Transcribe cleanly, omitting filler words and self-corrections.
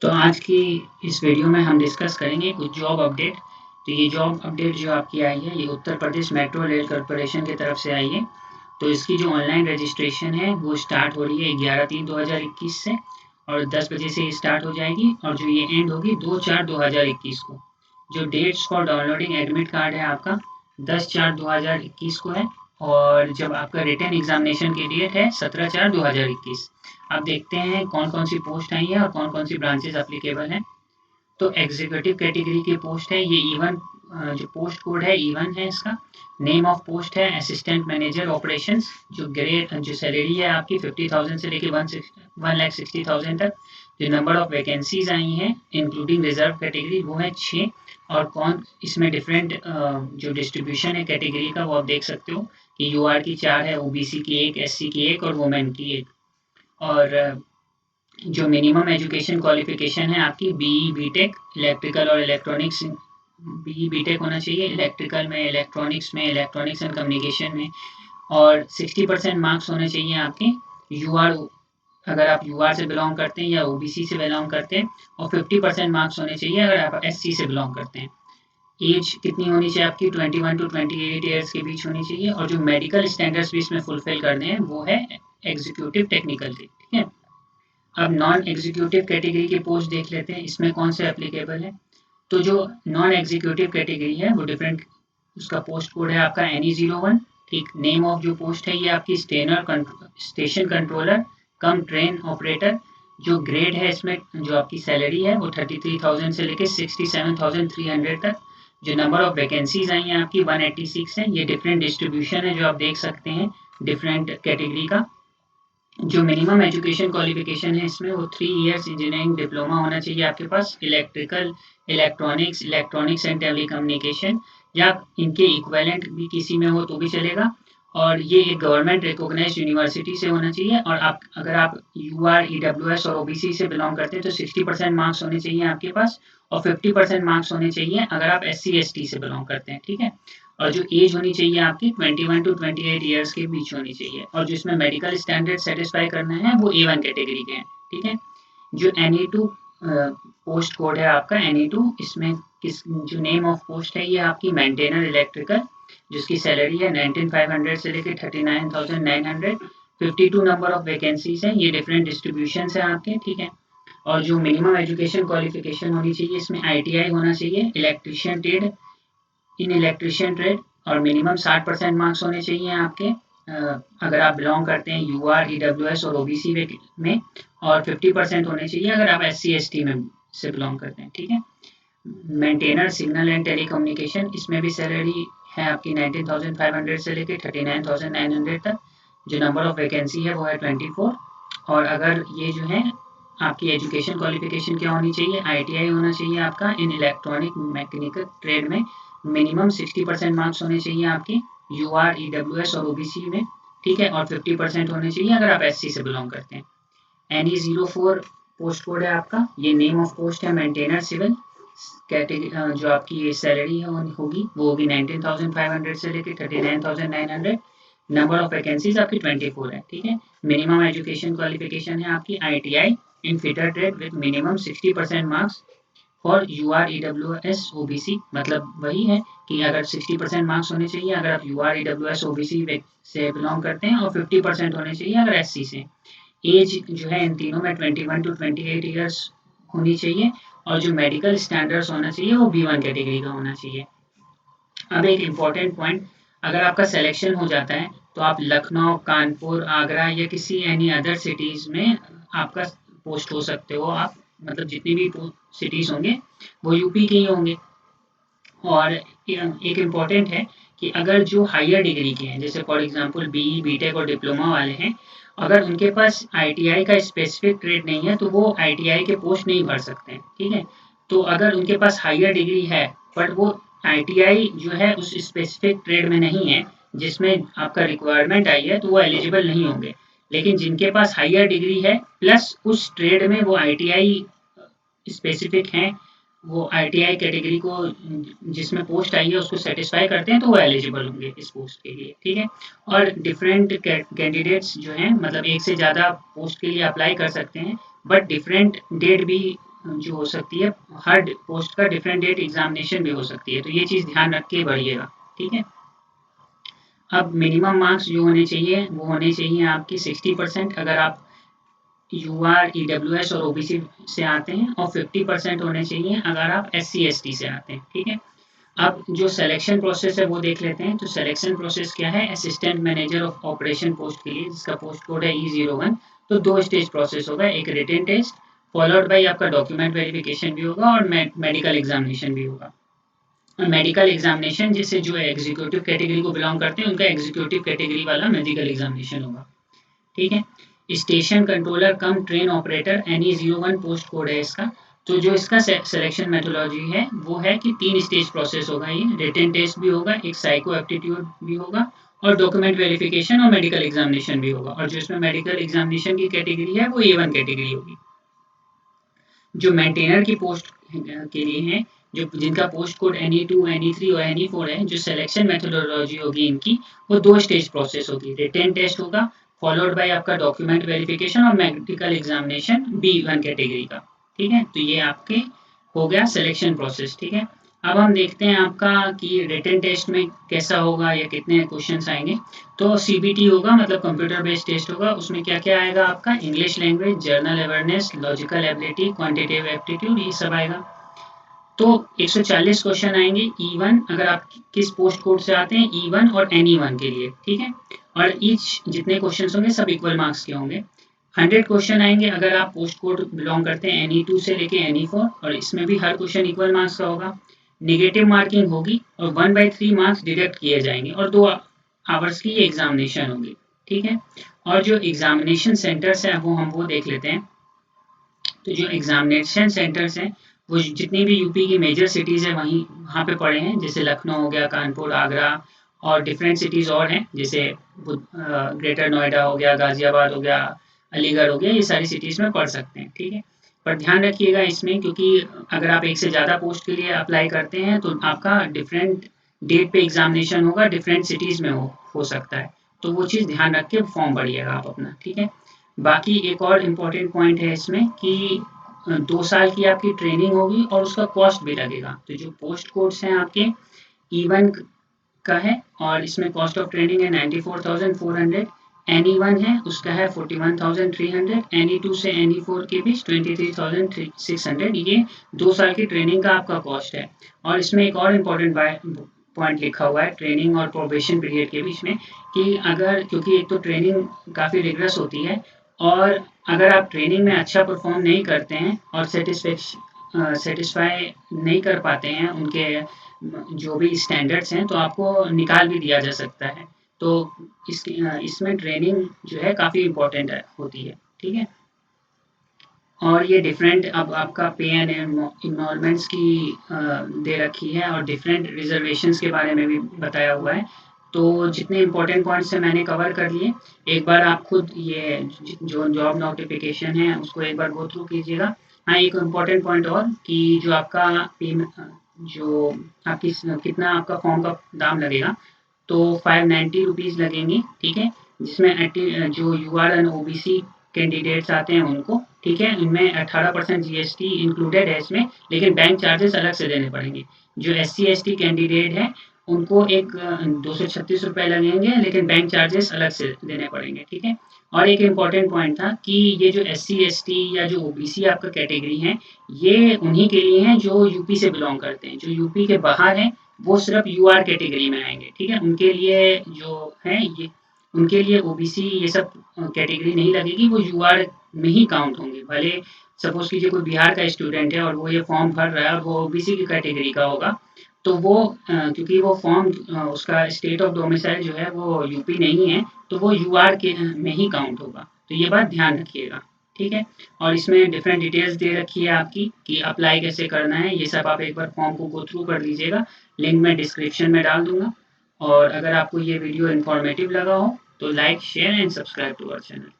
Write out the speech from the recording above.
तो आज की इस वीडियो में हम डिस्कस करेंगे कुछ जॉब अपडेट। तो ये जॉब अपडेट जो आपकी आई है ये Uttar Pradesh metro rail corporation की तरफ से आई है। तो इसकी जो ऑनलाइन रजिस्ट्रेशन है वो स्टार्ट हो रही है 11/3/2021 से और 10 बजे से स्टार्ट हो जाएगी और जो ये एंड होगी 2/4/2021 को। जो dates for downloading admit card है आपका 10/4/2021 को है और जब आपका रिटन एग्जामिनेशन की डेट है 17/4/2021। अब देखते हैं कौन कौन सी पोस्ट आई है और कौन कौन सी ब्रांचेज अप्लीकेबल हैं। तो एग्जीक्यूटिव कैटेगरी की पोस्ट है ये E1, जो पोस्ट कोड है E1 है इसका। नेम ऑफ पोस्ट है असिस्टेंट मैनेजर ऑपरेशंस। जो ग्रेड जो सैलरी है आपकी 50,000 से लेकर 1,60,000 तक। जो नंबर ऑफ वैकेंसीज आई हैं इंक्लूडिंग रिजर्व कैटेगरी वो है 6। और कौन इसमें डिफरेंट जो डिस्ट्रीब्यूशन है कैटेगरी का वो आप देख सकते हो कि UR की 4 है, OBC की 1, SC की 1 और वुमेन की 1। और जो मिनिमम एजुकेशन क्वालिफिकेशन है आपकी BE BTech इलेक्ट्रिकल और इलेक्ट्रॉनिक्स। BE BTech होना चाहिए इलेक्ट्रिकल में, इलेक्ट्रॉनिक्स में, इलेक्ट्रॉनिक्स एंड कम्युनिकेशन में। और 60% मार्क्स होने चाहिए आपके UR, अगर आप UR से बिलोंग करते हैं या OBC से बिलोंग करते हैं। और 50% मार्क्स होने चाहिए अगर आप SC से बिलोंग करते हैं। एज कितनी होनी चाहिए आपकी 21 टू 28 ईयर्स के बीच होनी चाहिए। और जो मेडिकल स्टैंडर्ड्स भी इसमें फुलफिल करने हैं वो है एग्जीक्यूटिव टेक्निकल के, ठीक है। अब नॉन एग्जीक्यूटिव कैटेगरी की पोस्ट देख लेते हैं इसमें कौन से एप्लीकेबल है। तो जो नॉन एग्जीक्यूटिव कैटेगरी है वो डिफरेंट, उसका पोस्ट कोड है आपका NE01। ठीक, नेम ऑफ जो पोस्ट है ये आपकी station controller cum train operator. जो ग्रेड है इसमें जो आपकी सैलरी है वो 33,000 से लेकर 67,300 तक। जो नंबर ऑफ वैकेंसीज आई हैं आपकी 186 है। ये डिफरेंट डिस्ट्रीब्यूशन है जो आप देख सकते हैं डिफरेंट कैटेगरी का। जो मिनिमम एजुकेशन क्वालिफिकेशन है इसमें वो 3 इयर्स इंजीनियरिंग डिप्लोमा होना चाहिए आपके पास इलेक्ट्रिकल, इलेक्ट्रॉनिक्स एंड टेलीकम्युनिकेशन, या इनके इक्वेलेंट भी किसी में हो तो भी चलेगा। और ये एक गवर्नमेंट रिकॉग्नाइज यूनिवर्सिटी से होना चाहिए। और आप अगर आप UR EWS और OBC से बिलोंग करते हैं तो 60% मार्क्स होने चाहिए आपके पास और 50% मार्क्स होने चाहिए अगर आप SC ST से बिलोंग करते हैं, ठीक है। और जो एज होनी चाहिए आपकी 21 टू 28 ईयर्स के बीच होनी चाहिए। और जो इसमें मेडिकल स्टैंडर्ड सेटिस्फाई करना है वो A1 कैटेगरी के हैं, ठीक है। जो NE2 पोस्ट कोड है आपका NE2, इसमें किस जो नेम ऑफ पोस्ट है ये आपकी मेंटेनर इलेक्ट्रिकल, जिसकी सैलरी है 19,500 से लेकर 39,900। 52 नंबर ऑफ वैकेंसीज हैं, ये डिफरेंट डिस्ट्रीब्यूशन है आपके, ठीक है। और जो मिनिमम एजुकेशन क्वालिफिकेशन होनी चाहिए इसमें ITI होना चाहिए इलेक्ट्रिशियन ट्रेड, इन इलेक्ट्रिशियन ट्रेड। और मिनिमम 60% मार्क्स होने चाहिए आपके अगर आप बिलोंग करते हैं UR EWS और OBC में। और 50% होने चाहिए अगर आप SC ST में से बिलोंग करते हैं, ठीक है। मेंटेनर सिग्नल एंड टेलीकम्युनिकेशन, इसमें भी सैलरी है आपकी 19,500 से लेकर 39,900 तक। जो नंबर ऑफ वैकेंसी है वो है 24। और अगर ये जो है आपकी एजुकेशन क्वालिफिकेशन क्या होनी चाहिए, ITI होना चाहिए आपका इन इलेक्ट्रॉनिक मैकेनिकल ट्रेड में। मिनिमम 60% मार्क्स होने चाहिए आपके UR EWS और OBC में, ठीक है। और 50% होने चाहिए अगर आप SC से बिलोंग करते हैं। NE04 पोस्ट कोड है आपका, ये नेम ऑफ पोस्ट है मेंटेनर सिविल कैटेगरी। जो आपकी सैलरी है वो होगी 19,500 से लेकर 39,900। नंबर ऑफ वैकेंसीज आपकी 24 है, ठीक है। मिनिमम एजुकेशन क्वालिफिकेशन है आपकी ITI in fitter trade with minimum 60% marks for UR EWS OBC। मतलब वही है कि अगर 60% मार्क्स होने चाहिए अगर आप UR EWS OBC से बिलोंग करते हैं और 50% होने चाहिए अगर SC से। एज जो है इन तीनों में 21 टू 28 ईयर्स होनी चाहिए। और जो मेडिकल स्टैंडर्ड्स होना चाहिए वो B1 कैटेगरी का होना चाहिए। अब एक इम्पॉर्टेंट पॉइंट, अगर आपका सिलेक्शन हो जाता है तो आप लखनऊ, कानपुर, आगरा या किसी एनी अदर सिटीज़ में आपका पोस्ट हो सकते हो आप, मतलब जितनी भी सिटीज़ होंगे वो यूपी के ही होंगे। और एक इम्पॉर्टेंट है कि अगर जो हायर डिग्री के हैं जैसे फॉर एग्जांपल BE BTech और डिप्लोमा वाले हैं, अगर उनके पास ITI का स्पेसिफिक ट्रेड नहीं है तो वो ITI के पोस्ट नहीं भर सकते हैं, ठीक है। तो अगर उनके पास हायर डिग्री है बट वो ITI जो है उस स्पेसिफिक ट्रेड में नहीं है जिसमें आपका रिक्वायरमेंट आई है तो वो एलिजिबल नहीं होंगे। लेकिन जिनके पास हायर डिग्री है प्लस उस ट्रेड में वो ITI स्पेसिफिक हैं, वो ITI कैटेगरी को जिसमें पोस्ट आई है उसको सेटिस्फाई करते हैं तो वो एलिजिबल होंगे इस पोस्ट के लिए, ठीक है। और डिफरेंट कैंडिडेट्स जो हैं मतलब एक से ज़्यादा पोस्ट के लिए अप्लाई कर सकते हैं बट डिफरेंट डेट भी जो हो सकती है, हर पोस्ट का डिफरेंट डेट एग्जामिनेशन भी हो सकती है, तो ये चीज़ ध्यान रख के बढ़िएगा, ठीक है। अब मिनिमम मार्क्स जो होने चाहिए वो होने चाहिए आपकी 60%, अगर आप यूआर, ईडब्ल्यूएस और ओबीसी से आते हैं, और 50% होने चाहिए अगर आप एससी एसटी से आते हैं, ठीक है। अब जो सिलेक्शन प्रोसेस है वो देख लेते हैं। तो सिलेक्शन प्रोसेस क्या है, assistant manager of operation post के लिए, जिसका पोस्ट कोड है E01, तो 2 स्टेज प्रोसेस होगा, एक रिटन टेस्ट फॉलोड बाई आपका डॉक्यूमेंट वेरिफिकेशन भी होगा और मेडिकल एग्जामिनेशन भी होगा। मेडिकल एग्जामिनेशन जैसे जो एग्जीक्यूटिव कैटेगरी को बिलोंग करते हैं उनका एग्जीक्यूटिव कैटेगरी वाला मेडिकल एग्जामिनेशन होगा, ठीक है। Station controller cum train operator NE01 post code है इसका। तो जो इसका सिलेक्शन मेथोडोलॉजी है वो है कि 3 स्टेज प्रोसेस होगा, ये रिटन टेस्ट भी होगा, एक साइको एप्टीट्यूड भी होगा, और डॉक्यूमेंट वेरिफिकेशन और मेडिकल एग्जामिनेशन भी होगा। और जो इसमें मेडिकल एग्जामिनेशन की कैटेगरी है वो A1 कैटेगरी होगी। जो मेंटेनर की पोस्ट के लिए है, जो जिनका पोस्ट कोड NE2, NE3 और NE4 है, जो सिलेक्शन मेथोडोलॉजी होगी इनकी, वो 2 स्टेज प्रोसेस होगी, रिटन टेस्ट होगा फॉलोड बाय आपका डॉक्यूमेंट वेरिफिकेशन और मेडिकल एग्जामिनेशन B1 कैटेगरी का, ठीक है। तो ये आपके हो गया सिलेक्शन प्रोसेस, ठीक है। अब हम देखते हैं आपका कि रिटन टेस्ट में कैसा होगा या कितने क्वेश्चंस आएंगे। तो CBT होगा, मतलब कंप्यूटर बेस्ड टेस्ट होगा, उसमें क्या क्या आएगा आपका, English language, journal awareness, logical ability, quantitative aptitude, ये सब आएगा। तो 140 क्वेश्चन आएंगे E1, अगर आप किस पोस्ट कोड से आते हैं, E1 और NE1 के लिए, ठीक है। और ईच जितने क्वेश्चन होंगे सब इक्वल मार्क्स के होंगे। 100 क्वेश्चन आएंगे अगर आप पोस्ट कोड बिलोंग करते हैं NE2 से लेके NE4, और इसमें भी हर क्वेश्चन इक्वल मार्क्स का होगा। नेगेटिव मार्किंग होगी और 1/3 मार्क्स डिडक्ट किए जाएंगे, और 2 आवर्स की ये एग्जामिनेशन होगी, ठीक है। और जो एग्जामिनेशन सेंटर्स है वो देख लेते हैं। तो जो एग्जामिनेशन सेंटर्स हैं वो जितनी भी यूपी की मेजर सिटीज़ है वहाँ पे पड़े हैं, जैसे लखनऊ हो गया, कानपुर, आगरा, और डिफरेंट सिटीज़ और हैं, जैसे ग्रेटर नोएडा हो गया, गाजियाबाद हो गया, अलीगढ़ हो गया, ये सारी सिटीज़ में पढ़ सकते हैं, ठीक है। पर ध्यान रखिएगा इसमें, क्योंकि अगर आप एक से ज़्यादा पोस्ट के लिए अप्लाई करते हैं तो आपका डिफरेंट डेट पे एग्जामिनेशन होगा, डिफरेंट सिटीज़ में हो सकता है, तो वो चीज़ ध्यान रख के फॉर्म भरिएगा आप अपना, ठीक है। बाकी एक और इम्पोर्टेंट पॉइंट है इसमें कि 2 साल की आपकी ट्रेनिंग होगी और उसका कॉस्ट भी लगेगा। तो जो पोस्ट कोड्स हैं आपके E1 का है, और इसमें कॉस्ट ऑफ ट्रेनिंग है 94,400, NE1 है उसका है 41,300, NE2 से NE4 के बीच 23,600, ये 2 साल की ट्रेनिंग का आपका कॉस्ट है। और इसमें एक और इम्पोर्टेंट पॉइंट लिखा हुआ है ट्रेनिंग और प्रोबेशन पीरियड के बीच में, कि अगर, क्योंकि एक तो ट्रेनिंग काफ़ी रिगरस होती है, और अगर आप ट्रेनिंग में अच्छा परफॉर्म नहीं करते हैं और सेटिस्फाई नहीं कर पाते हैं उनके जो भी स्टैंडर्ड्स हैं, तो आपको निकाल भी दिया जा सकता है। तो इसमें ट्रेनिंग जो है काफ़ी इम्पोर्टेंट होती है, ठीक है। और ये डिफरेंट, अब आपका पे एंड इनरोलमेंट्स की दे रखी है, और डिफरेंट रिजर्वेशंस के बारे में भी बताया हुआ है। तो जितने इम्पोर्टेंट पॉइंट्स हैं मैंने कवर कर लिए। एक बार आप खुद ये जो जॉब नोटिफिकेशन है उसको एक बार गो थ्रू कीजिएगा। हाँ, एक इम्पोर्टेंट पॉइंट और, कि जो आपका जो आपकी कितना आपका फॉर्म का दाम लगेगा, तो 590 रुपीज़ लगेंगी, ठीक है। जिसमें जो UR एंड OBC कैंडिडेट्स आते हैं उनको, ठीक है, इनमें 18% GST इंक्लूडेड है इसमें, लेकिन बैंक चार्जेस अलग से देने पड़ेंगे। जो SC ST कैंडिडेट है उनको एक 236 रुपये लगेंगे, लेकिन बैंक चार्जेस अलग से देने पड़ेंगे, ठीक है। और एक इम्पॉर्टेंट पॉइंट था कि ये जो SC ST या जो OBC आपका कैटेगरी है, ये उन्हीं के लिए है जो यूपी से बिलोंग करते हैं। जो यूपी के बाहर हैं वो सिर्फ UR कैटेगरी में आएंगे, ठीक है। उनके लिए जो है ये, उनके लिए OBC ये सब कैटेगरी नहीं लगेगी, वो UR में ही काउंट होंगे। भले सपोज कीजिए कोई बिहार का स्टूडेंट है और वो ये फॉर्म भर रहा है और वो OBC की कैटेगरी का होगा, तो वो क्योंकि वो फॉर्म उसका स्टेट ऑफ डोमिसाइल जो है वो यूपी नहीं है, तो वो UR के में ही काउंट होगा। तो ये बात ध्यान रखिएगा, ठीक है। और इसमें डिफरेंट डिटेल्स दे रखी है आपकी कि अप्लाई कैसे करना है, ये सब आप एक बार फॉर्म को गो थ्रू कर लीजिएगा। लिंक मैं डिस्क्रिप्शन में डाल दूंगा। और अगर आपको ये वीडियो इन्फॉर्मेटिव लगा हो तो like, share and subscribe to our channel.